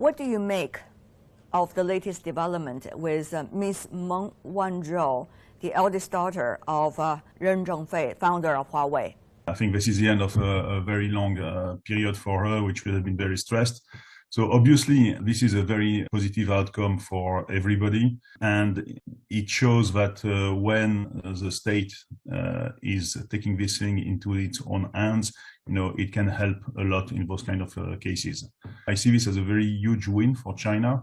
What do you make of the latest development with Ms. Meng Wanzhou, the eldest daughter of Ren Zhengfei, founder of Huawei? I think this is the end of a very long period for her, which would have been very stressed. So obviously, this is a very positive outcome for everybody. And it shows that when the state is taking this thing into its own hands, it can help a lot in those kind of cases. I see this as a very huge win for China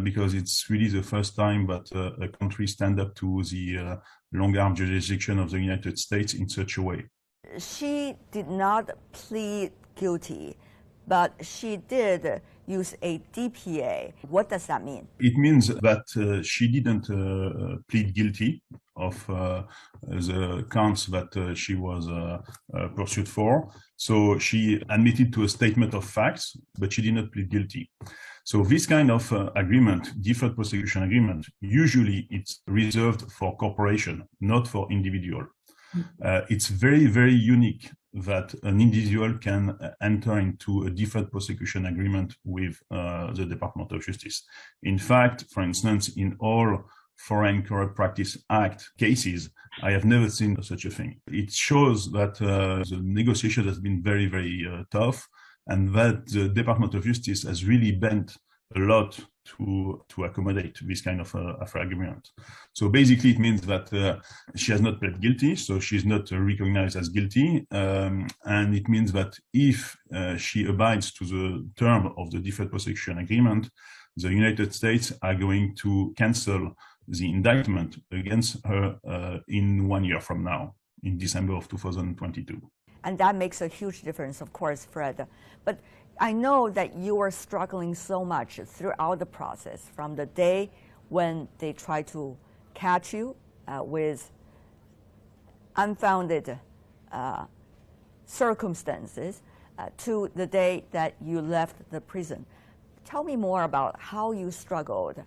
because it's really the first time that a country stand up to the long-arm jurisdiction of the United States in such a way. She did not plead guilty, but she did use a DPA. What does that mean? It means that she didn't plead guilty of the counts that she was pursued for. So she admitted to a statement of facts, but she did not plead guilty. So this kind of agreement, deferred prosecution agreement, usually it's reserved for corporation, not for individual. It's very, very unique that an individual can enter into a deferred prosecution agreement with the Department of Justice. In fact, for instance, in all Foreign Corrupt Practice Act cases, I have never seen such a thing. It shows that the negotiation has been very, very tough, and that the Department of Justice has really bent a lot to accommodate this kind of agreement. So basically it means that she has not pled guilty, so she's not recognized as guilty, and it means that if she abides to the term of the deferred prosecution agreement, the United States are going to cancel the indictment against her in 1 year from now, in December of 2022. And that makes a huge difference, of course, Fred. But I know that you were struggling so much throughout the process, from the day when they tried to catch you with unfounded circumstances to the day that you left the prison. Tell me more about how you struggled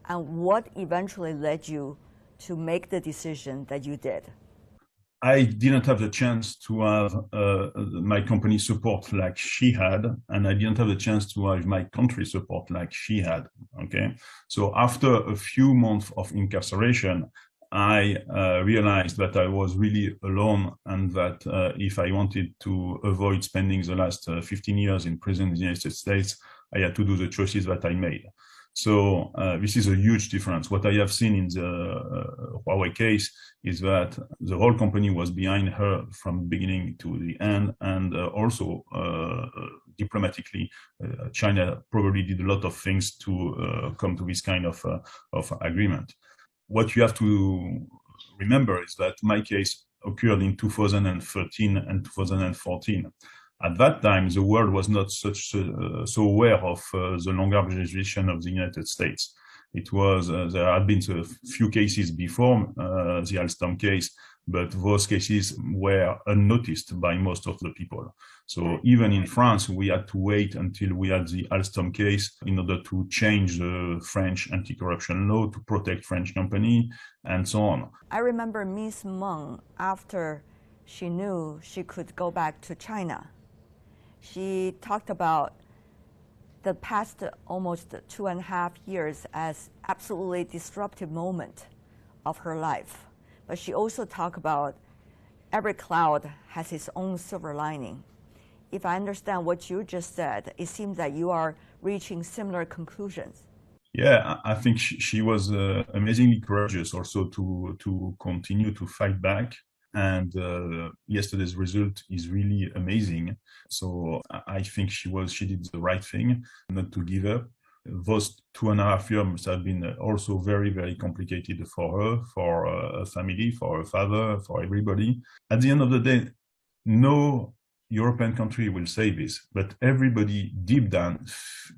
and what eventually led you to make the decision that you did. I didn't have the chance to have my company support like she had, and I didn't have the chance to have my country support like she had. Okay, so after a few months of incarceration, I realized that I was really alone, and that if I wanted to avoid spending the last 15 years in prison in the United States, I had to do the choices that I made. So this is a huge difference. What I have seen in the Huawei case is that the whole company was behind her from beginning to the end, and also diplomatically, China probably did a lot of things to come to this kind of agreement. What you have to remember is that my case occurred in 2013 and 2014. At that time, the world was not so aware of the long-arm jurisdiction of the United States. It was there had been a few cases before the Alstom case, but those cases were unnoticed by most of the people. So even in France, we had to wait until we had the Alstom case in order to change the French anti-corruption law to protect French company and so on. I remember Ms. Meng, after she knew she could go back to China, she talked about the past almost 2.5 years as absolutely disruptive moment of her life. But she also talked about every cloud has its own silver lining. If I understand what you just said, it seems that you are reaching similar conclusions. Yeah, I think she was amazingly courageous also to continue to fight back. And yesterday's result is really amazing. So I think she did the right thing, not to give up. Those 2.5 years have been also very, very complicated for her, for her family, for her father, for everybody. At the end of the day, no European country will say this, but everybody deep down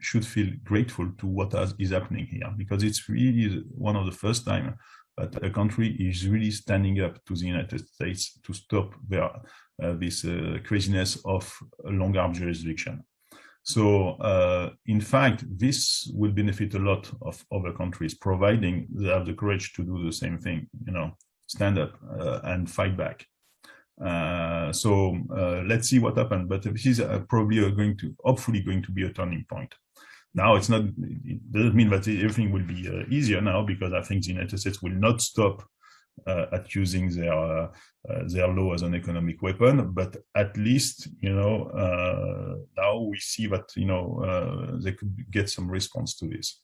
should feel grateful to what is happening here, because it's really one of the first time that a country is really standing up to the United States to stop this craziness of long-arm jurisdiction. So, in fact, this will benefit a lot of other countries, providing they have the courage to do the same thing, stand up and fight back. So let's see what happens. But this is probably hopefully going to be a turning point. Now it doesn't mean that everything will be easier now, because I think the United States will not stop at using their law as an economic weapon, but at least, now we see that, they could get some response to this.